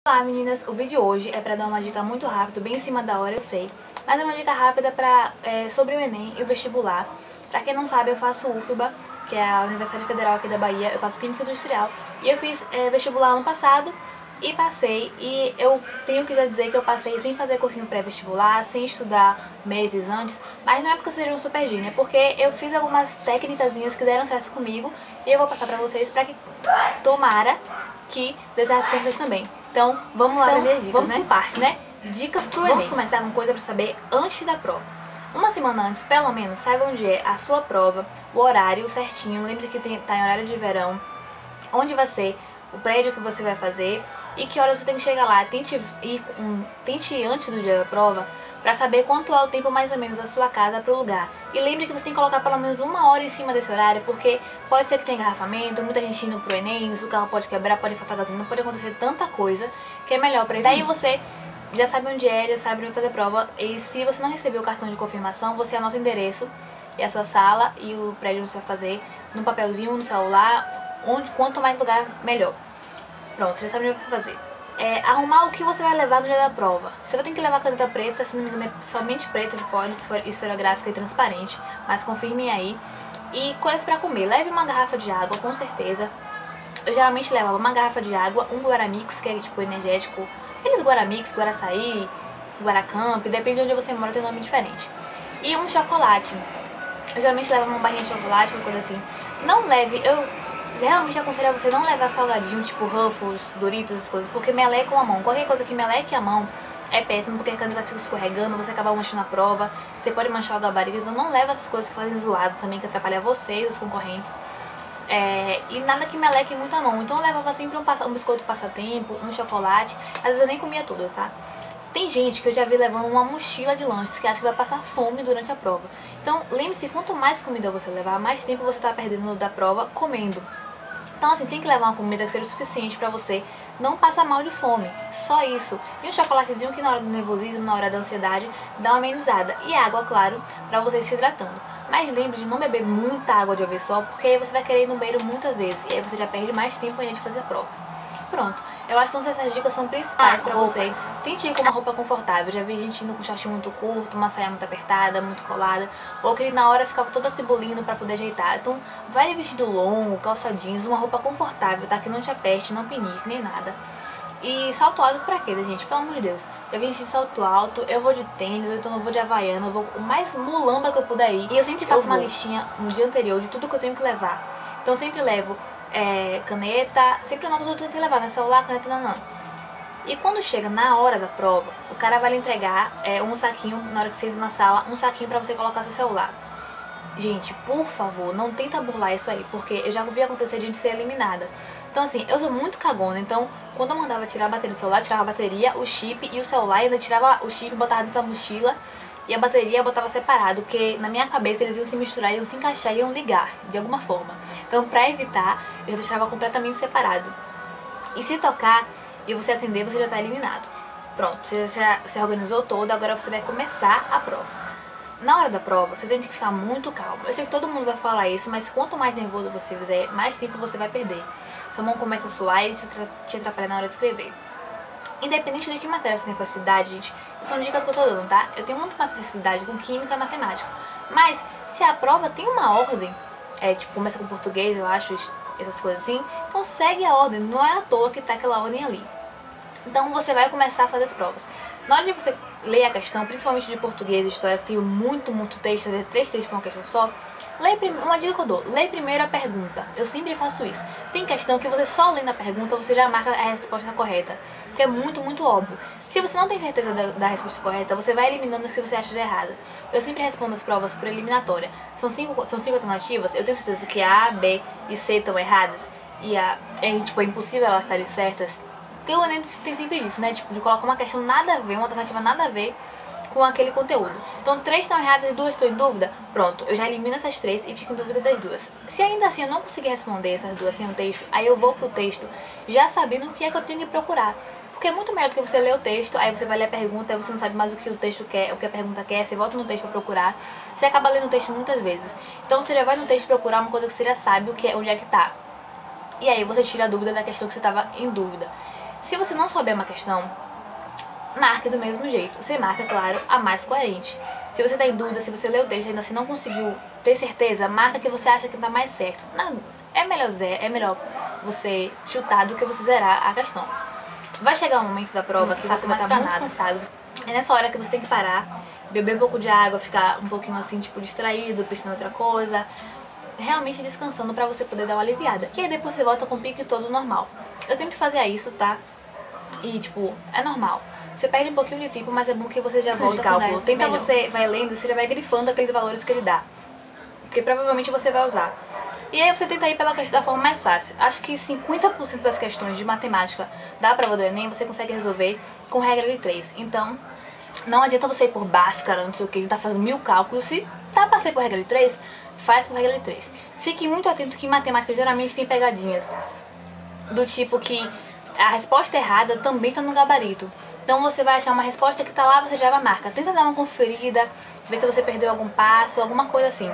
Olá meninas, o vídeo de hoje é para dar uma dica muito rápida, bem em cima da hora, eu sei. Mas é uma dica rápida sobre o Enem e o vestibular. Pra quem não sabe, eu faço UFBA, que é a Universidade Federal aqui da Bahia, eu faço Química Industrial. E eu fiz vestibular ano passado e passei, e eu tenho que já dizer que eu passei sem fazer cursinho pré-vestibular, sem estudar meses antes. Mas não é porque eu seja um super gênio, é porque eu fiz algumas técnicazinhas que deram certo comigo. E eu vou passar pra vocês pra que tomara que dê certo com vocês também. Então, vamos lá aprender dicas, vamos por parte, né? Dicas pro Enem. Vamos começar com coisa pra saber antes da prova. Uma semana antes, pelo menos, saiba onde é a sua prova, o horário certinho, lembre que tá em horário de verão, onde vai ser, o prédio que você vai fazer e que hora você tem que chegar lá. Tente ir antes do dia da prova pra saber quanto é o tempo mais ou menos da sua casa pro lugar. E lembre que você tem que colocar pelo menos 1 hora em cima desse horário, porque pode ser que tenha engarrafamento, muita gente indo pro Enem, o carro pode quebrar, pode faltar gasolina, pode acontecer tanta coisa que é melhor pra evitar. Daí você já sabe onde é, já sabe onde fazer a prova. E se você não recebeu o cartão de confirmação, você anota o endereço e a sua sala e o prédio onde você vai fazer no papelzinho, no celular, quanto mais lugar, melhor. Pronto, já sabe onde vai fazer. Arrumar o que você vai levar no dia da prova. Você vai ter que levar caneta preta, se não me engano é somente preta que pode, esferográfica e transparente, mas confirmem aí. E coisas pra comer. Leve uma garrafa de água, com certeza. Eu geralmente levava uma garrafa de água, um Guaramix, que é tipo energético. Aqueles Guaramix, Guaraçaí, Guaracamp, depende de onde você mora, tem nome diferente. E um chocolate. Eu geralmente levava uma barrinha de chocolate, uma coisa assim. Não leve, realmente aconselho a você não levar salgadinho, tipo Ruffles, Doritos, essas coisas, porque melecam a mão. Qualquer coisa que meleque a mão é péssimo, porque a caneta fica escorregando, você acaba manchando a prova, você pode manchar o gabarito, então não leva essas coisas que fazem zoado também, que atrapalham você e os concorrentes. E nada que meleque muito a mão, então eu levava sempre um biscoito passatempo, um chocolate, às vezes eu nem comia tudo, tá? Tem gente que eu já vi levando uma mochila de lanches que acha que vai passar fome durante a prova. Então lembre-se, quanto mais comida você levar, mais tempo você tá perdendo da prova comendo. Então assim, tem que levar uma comida que seja o suficiente pra você não passar mal de fome, só isso. E um chocolatezinho que na hora do nervosismo, na hora da ansiedade, dá uma amenizada. E água, claro, pra você se hidratando. Mas lembre de não beber muita água de uma vez só, porque aí você vai querer ir no banheiro muitas vezes. E aí você já perde mais tempo ainda de fazer a prova. Pronto, eu acho que essas dicas são principais pra você. Tente ir com uma roupa confortável. Já vi gente indo com um shortinho muito curto, uma saia muito apertada, muito colada, ou que na hora ficava toda cebolindo pra poder ajeitar. Então vai de vestido longo, calça jeans, uma roupa confortável, tá? Que não te aperte, não pinique, nem nada. E salto alto pra quê, gente? Pelo amor de Deus. Eu vim de salto alto, eu vou de tênis, ou então eu vou de havaiana, eu vou o mais mulamba que eu puder ir. E eu sempre faço uma listinha no dia anterior de tudo que eu tenho que levar. Então eu sempre levo caneta, sempre anoto tudo que eu tenho que levar, né? Celular, caneta, nanã. E quando chega na hora da prova, o cara vai lhe entregar um saquinho, na hora que você entra na sala, um saquinho pra você colocar seu celular. Gente, por favor, não tenta burlar isso aí, porque eu já vi acontecer de gente ser eliminada. Então assim, eu sou muito cagona, então quando eu mandava tirar a bateria do celular, tirava a bateria, o chip e o celular, e ainda tirava o chip, botava dentro da mochila, e a bateria eu botava separado, porque na minha cabeça eles iam se misturar, iam se encaixar, iam ligar, de alguma forma. Então pra evitar, eu deixava completamente separado. E se tocar e você atender, você já tá eliminado. Pronto, você já se organizou todo, agora você vai começar a prova. Na hora da prova, você tem que ficar muito calmo. Eu sei que todo mundo vai falar isso, mas quanto mais nervoso você fizer, mais tempo você vai perder. Sua mão começa a suar e isso te atrapalha na hora de escrever. Independente de que matéria você tem facilidade, gente, são dicas que eu tô dando, tá? Eu tenho muito mais facilidade com química e matemática. Mas, se a prova tem uma ordem, tipo, começa com português, eu acho, essas coisas assim, então segue a ordem, não é à toa que tá aquela ordem ali. Então você vai começar a fazer as provas. Na hora de você ler a questão, principalmente de português e história, que tem muito texto, às vezes 3 textos pra uma questão só, uma dica que eu dou, lê primeiro a pergunta. Eu sempre faço isso. Tem questão que você só lendo a pergunta, você já marca a resposta correta, que é muito óbvio. Se você não tem certeza da resposta correta, você vai eliminando as que você acha de errada. Eu sempre respondo as provas por eliminatória. São cinco alternativas, eu tenho certeza que A, B e C estão erradas, e é impossível elas estarem certas. Porque o Enem tem sempre isso, né? Tipo, de colocar uma questão nada a ver, uma alternativa nada a ver com aquele conteúdo. Então 3 estão erradas e 2 estão em dúvida, pronto, eu já elimino essas 3 e fico em dúvida das 2. Se ainda assim eu não conseguir responder essas 2 sem o texto, aí eu vou pro texto já sabendo o que é que eu tenho que procurar. Porque é muito melhor do que você ler o texto, aí você vai ler a pergunta, aí você não sabe mais o que o texto quer, o que a pergunta quer, você volta no texto pra procurar, você acaba lendo o texto muitas vezes. Então você já vai no texto procurar uma coisa que você já sabe onde é que tá. E aí você tira a dúvida da questão que você tava em dúvida. Se você não souber uma questão, marque do mesmo jeito. Você marca, claro, a mais coerente. Se você tá em dúvida, se você leu o texto e ainda assim não conseguiu ter certeza, marca que você acha que tá mais certo. É melhor você chutar do que você zerar a questão. Vai chegar um momento da prova que você vai estar muito cansado. É nessa hora que você tem que parar, beber um pouco de água, ficar um pouquinho assim, tipo, distraído, pensando em outra coisa, realmente descansando pra você poder dar uma aliviada. E aí depois você volta com o pique todo normal. Eu sempre fazia isso, tá? E tipo, é normal. Você perde um pouquinho de tempo, mas é bom que você já volta de cálculo. Tenta você vai lendo, você já vai grifando aqueles valores que ele dá, porque provavelmente você vai usar. E aí você tenta ir da forma mais fácil. Acho que 50% das questões de matemática da prova do Enem você consegue resolver com regra de 3. Então, não adianta você ir por Bhaskara, não sei o que, tá fazendo 1000 cálculos. Se tá passei por regra de 3, faz por regra de 3. Fique muito atento que em matemática geralmente tem pegadinhas. Do tipo que a resposta errada também tá no gabarito. Então você vai achar uma resposta que tá lá, você já vai marcar. Tenta dar uma conferida, ver se você perdeu algum passo, alguma coisa assim.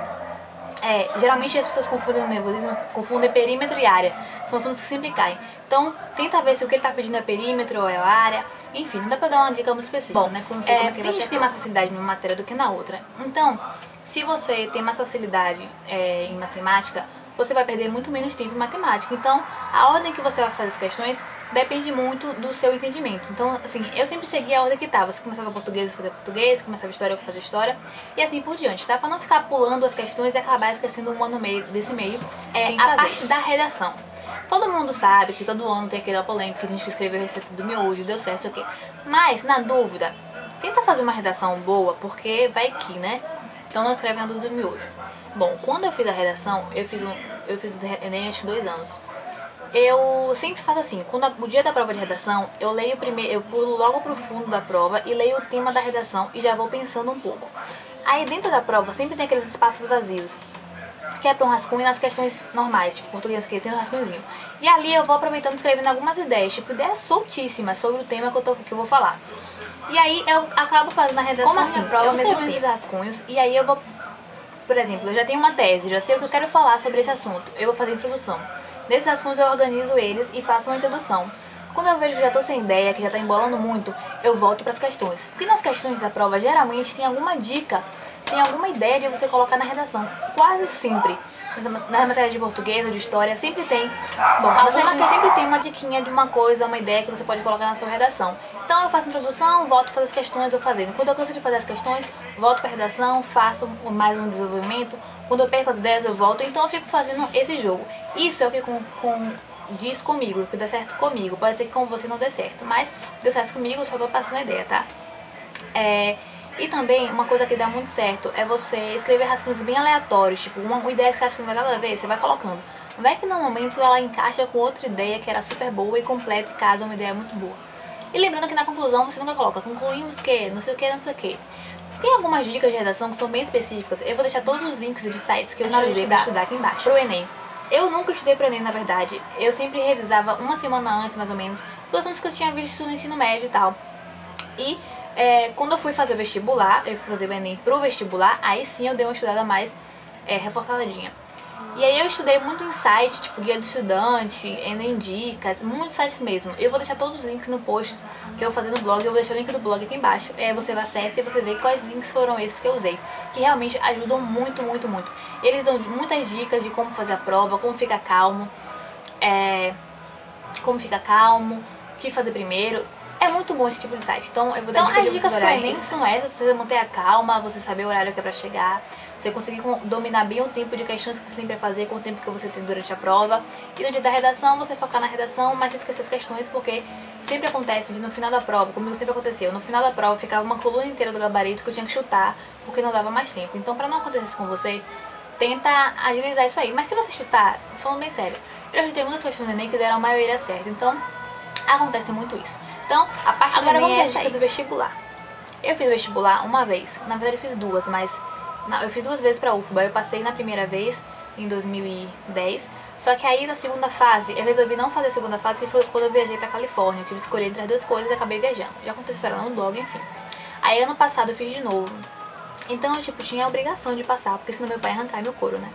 Geralmente as pessoas confundem o nervosismo, confundem perímetro e área. São assuntos que sempre caem. Então, tenta ver se o que ele tá pedindo é perímetro ou é área. Enfim, não dá pra dar uma dica muito específica, né? Porque eu não sei como é que tem gente que tem mais facilidade numa matéria do que na outra. Então, se você tem mais facilidade em matemática, você vai perder muito menos tempo em matemática. Então, a ordem que você vai fazer as questões depende muito do seu entendimento. Então, assim, eu sempre seguia a ordem que tá. Você começava português, eu fazia português, começava história, eu fazia história, e assim por diante, tá? Pra não ficar pulando as questões e acabar esquecendo uma no meio desse meio. A parte da redação. Todo mundo sabe que todo ano tem aquele polêmico que a gente que escreveu a receita do miojo, deu certo, sei o quê. Mas, na dúvida, tenta fazer uma redação boa, porque vai que, né? Então não escreve nada do miojo. Bom, quando eu fiz a redação, eu fiz o Enem acho que 2 anos. Eu sempre faço assim, o dia da prova de redação, eu leio primeiro, eu pulo logo pro fundo da prova e leio o tema da redação e já vou pensando um pouco. Aí dentro da prova sempre tem aqueles espaços vazios, que é pra um rascunho nas questões normais, tipo português que tem um rascunhozinho. E ali eu vou aproveitando escrevendo algumas ideias, tipo ideias soltíssimas sobre o tema que eu vou falar. E aí eu acabo fazendo a redação. Como assim? Prova, eu escrevo esses rascunhos e aí eu vou, por exemplo, eu já tenho uma tese, já sei o que eu quero falar sobre esse assunto, eu vou fazer a introdução. Nesses assuntos eu organizo eles e faço uma introdução. Quando eu vejo que já tô sem ideia, que já tá embolando muito, eu volto para as questões. Porque nas questões da prova, geralmente tem alguma dica, tem alguma ideia de você colocar na redação. Quase sempre. Na matéria de português ou de história, sempre tem. Bom, nas questões sempre tem uma diquinha de uma coisa, uma ideia que você pode colocar na sua redação. Então eu faço a introdução, volto a fazer as questões, vou fazendo. Quando eu canso de fazer as questões, volto para a redação, faço mais um desenvolvimento. Quando eu perco as ideias, eu volto. Então eu fico fazendo esse jogo. Isso é o que diz comigo, que dá certo comigo. Pode ser que com você não dê certo, mas deu certo comigo, eu só tô passando a ideia, tá? E também, uma coisa que dá muito certo é você escrever rascunhos bem aleatórios, tipo, uma ideia que você acha que não vai dar nada a ver, você vai colocando. Vai que no momento ela encaixa com outra ideia que era super boa e completa e casa uma ideia muito boa. E lembrando que na conclusão você nunca coloca, concluímos que, não sei o que, não sei o que. Tem algumas dicas de redação que são bem específicas, eu vou deixar todos os links de sites que eu utilizei pra estudar aqui embaixo, pro Enem. Eu nunca estudei pro Enem, na verdade, eu sempre revisava uma semana antes, mais ou menos, os assuntos que eu tinha visto no ensino médio e tal. E quando eu fui fazer o vestibular, eu fui fazer o Enem pro vestibular, aí sim eu dei uma estudada mais reforçadinha. E aí eu estudei muito em site, tipo Guia do Estudante, Enem Dicas, muitos sites mesmo. Eu vou deixar todos os links no post que eu vou fazer no blog, eu vou deixar o link do blog aqui embaixo. Você vai acessar e você vê quais links foram esses que eu usei, que realmente ajudam muito, muito, muito. Eles dão muitas dicas de como fazer a prova, como ficar calmo, o que fazer primeiro. É muito bom esse tipo de site, então eu vou dar as dicas pro Enem são essas, você manter a calma, você saber o horário que é pra chegar, você conseguir dominar bem o tempo de questões que você tem pra fazer com o tempo que você tem durante a prova. E no dia da redação, você focar na redação, mas esquecer as questões, porque sempre acontece de no final da prova, comigo sempre aconteceu, no final da prova ficava uma coluna inteira do gabarito que eu tinha que chutar, porque não dava mais tempo. Então pra não acontecer isso com você, tenta agilizar isso aí. Mas se você chutar, falando bem sério, eu já chutei muitas questões do Enem que deram a maioria certa, então acontece muito isso. Então, a parte agora vamos ter a dica do vestibular. Eu fiz o vestibular uma vez, na verdade eu fiz duas, mas eu fiz 2 vezes pra UFBA. Eu passei na primeira vez, em 2010, só que aí na segunda fase, eu resolvi não fazer a segunda fase, que foi quando eu viajei pra Califórnia. Eu tive que escolher entre as 2 coisas e acabei viajando. Já aconteceu no blog, enfim. Aí ano passado eu fiz de novo. Então eu tipo, tinha a obrigação de passar, porque senão meu pai ia arrancar meu couro, né?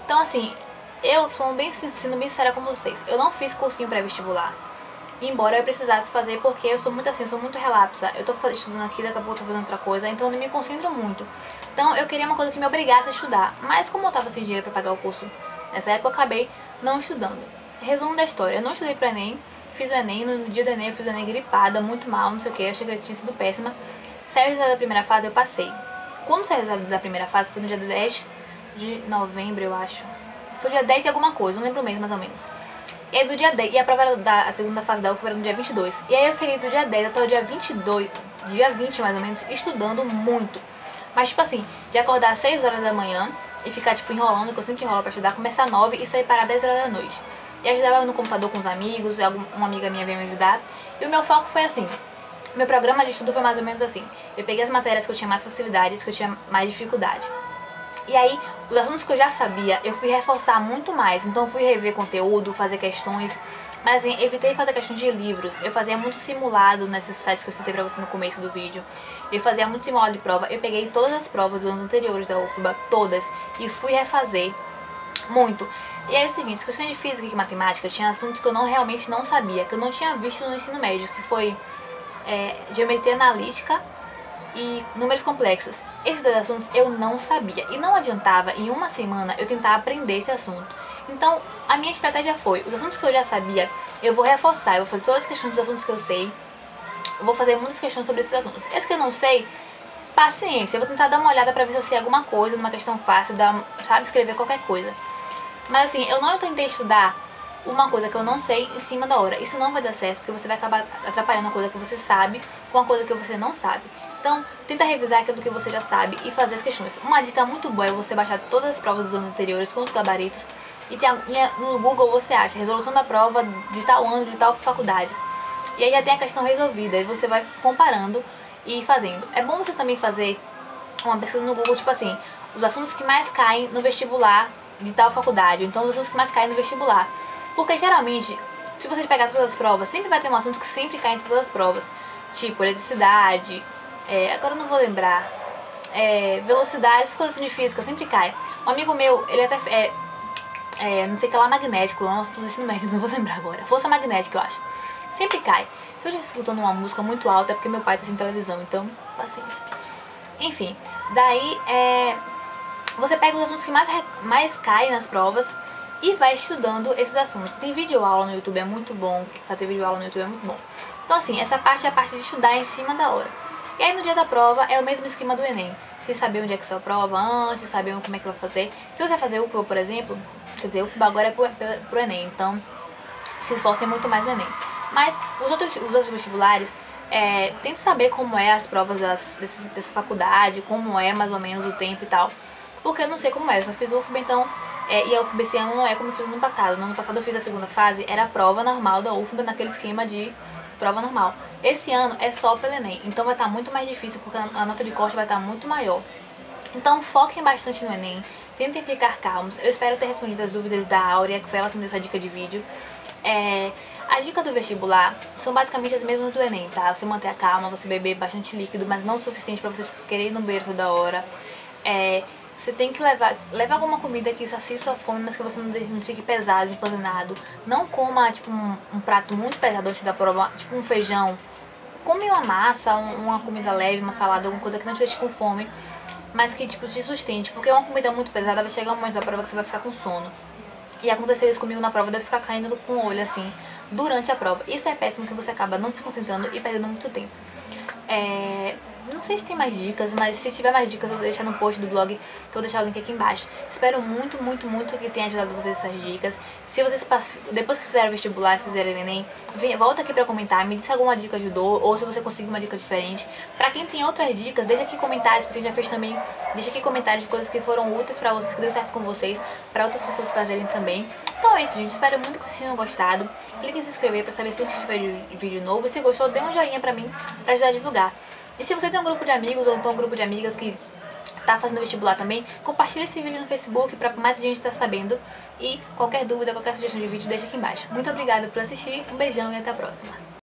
Então assim, eu sendo bem sincera com vocês, eu não fiz cursinho pré-vestibular. embora eu precisasse fazer, porque eu sou muito assim, eu sou muito relapsa. Eu tô estudando aqui, daqui a pouco eu tô fazendo outra coisa, então eu não me concentro muito. Então eu queria uma coisa que me obrigasse a estudar, mas como eu tava sem dinheiro pra pagar o curso nessa época, eu acabei não estudando. Resumo da história, eu não estudei pro Enem, fiz o Enem, no dia do Enem eu fiz o Enem gripada, muito mal, não sei o que, eu achei que eu tinha sido péssima. Saiu o resultado da primeira fase, eu passei. Quando saiu o resultado da primeira fase, foi no dia 10 de novembro, eu acho. Foi dia 10 de alguma coisa, não lembro o mês mais ou menos. E aí do dia 10, e a prova era a segunda fase da UFBA era no dia 22. E aí eu fiquei do dia 10 até o dia 22, dia 20 mais ou menos, estudando muito. Mas tipo assim, de acordar às 6 horas da manhã e ficar tipo enrolando, que eu sempre enrolo pra estudar, começar às 9 e sair parar às 10 horas da noite. E ajudava no computador com os amigos, uma amiga minha veio me ajudar. E o meu foco foi assim, meu programa de estudo foi mais ou menos assim. Eu peguei as matérias que eu tinha mais facilidades, que eu tinha mais dificuldade. E aí, os assuntos que eu já sabia, eu fui reforçar muito mais. Então eu fui rever conteúdo, fazer questões. Mas assim, evitei fazer questões de livros. Eu fazia muito simulado nesses sites que eu citei pra você no começo do vídeo. Eu fazia muito simulado de prova. Eu peguei todas as provas dos anos anteriores da UFBA, todas, e fui refazer muito. E aí é o seguinte, questão de física e matemática, tinha assuntos que eu realmente não sabia, que eu não tinha visto no ensino médio, que foi geometria analítica e números complexos. Esses dois assuntos eu não sabia e não adiantava em uma semana eu tentar aprender esse assunto. Então a minha estratégia foi, os assuntos que eu já sabia, eu vou reforçar, eu vou fazer todas as questões dos assuntos que eu sei, eu vou fazer muitas questões sobre esses assuntos. Esse que eu não sei, paciência, eu vou tentar dar uma olhada pra ver se eu sei alguma coisa numa questão fácil, sabe, escrever qualquer coisa. Mas assim, eu não tentei estudar uma coisa que eu não sei em cima da hora. Isso não vai dar certo, porque você vai acabar atrapalhando uma coisa que você sabe com uma coisa que você não sabe. Então, tenta revisar aquilo que você já sabe e fazer as questões. Uma dica muito boa é você baixar todas as provas dos anos anteriores com os gabaritos e no Google você acha resolução da prova de tal ano, de tal faculdade. E aí já tem a questão resolvida e você vai comparando e fazendo. É bom você também fazer uma pesquisa no Google, tipo assim, os assuntos que mais caem no vestibular de tal faculdade, então os assuntos que mais caem no vestibular. Porque geralmente, se você pegar todas as provas, sempre vai ter um assunto que sempre cai em todas as provas. Tipo, eletricidade, agora eu não vou lembrar, velocidade, essas coisas de física sempre cai. Um amigo meu, ele até não sei o que lá, magnético, nossa, tudo ensino médio, não vou lembrar agora. Força magnética, eu acho. Sempre cai. Se eu estiver escutando uma música muito alta é porque meu pai tá sem televisão, então paciência. Enfim, daí você pega os assuntos que mais caem nas provas e vai estudando esses assuntos. Tem vídeo aula no YouTube, é muito bom, fazer vídeo aula no YouTube é muito bom. Então assim, essa parte é a parte de estudar em cima da hora. E aí no dia da prova é o mesmo esquema do Enem. Você saber onde é que é a sua prova antes, saber como é que vai fazer. Se você vai fazer UFBA, por exemplo, quer dizer, UFBA agora é pro Enem, então se esforcem muito mais no Enem. Mas os outros vestibulares, tenta saber como é as provas dessa faculdade, como é mais ou menos o tempo e tal. Porque eu não sei como é, eu só fiz UFBA, então... e a UFBA esse ano não é como eu fiz no ano passado. No ano passado eu fiz a segunda fase, era a prova normal da UFBA, naquele esquema de prova normal. Esse ano é só pelo Enem, então vai estar muito mais difícil, porque a nota de corte vai estar muito maior. Então foquem bastante no Enem, tentem ficar calmos. Eu espero ter respondido as dúvidas da Áurea, que foi ela que me deu essa dica de vídeo. As dicas do vestibular são basicamente as mesmas do Enem, tá? Você manter a calma, você beber bastante líquido, mas não o suficiente pra você querer ir no banheiro toda hora. Você tem que levar alguma comida que sacie sua fome, mas que você não fique pesado, empanzinado. Não coma, tipo, um prato muito pesado antes da prova, tipo um feijão. Come uma massa, uma comida leve, uma salada, alguma coisa que não te deixe com fome, mas que, tipo, te sustente. Porque uma comida muito pesada vai chegar um momento da prova que você vai ficar com sono. E aconteceu isso comigo na prova, de eu ficar caindo com o olho, assim, durante a prova. Isso é péssimo, que você acaba não se concentrando e perdendo muito tempo. Não sei se tem mais dicas, mas se tiver mais dicas eu vou deixar no post do blog, que eu vou deixar o link aqui embaixo. Espero muito, muito, muito que tenha ajudado vocês essas dicas. Se vocês depois que fizeram o vestibular e fizeram o Enem, volta aqui pra comentar, me diz se alguma dica ajudou, ou se você conseguiu uma dica diferente. Pra quem tem outras dicas, deixa aqui comentários, porque já fez também, deixa aqui comentários de coisas que foram úteis pra vocês, que deu certo com vocês, pra outras pessoas fazerem também. Então é isso, gente, espero muito que vocês tenham gostado. Clique em se inscrever pra saber sempre que tiver vídeo novo, e se gostou, dê um joinha pra mim, pra ajudar a divulgar. E se você tem um grupo de amigos ou então um grupo de amigas que tá fazendo vestibular também, compartilha esse vídeo no Facebook pra mais gente estar sabendo. E qualquer dúvida, qualquer sugestão de vídeo, deixa aqui embaixo. Muito obrigada por assistir, um beijão e até a próxima.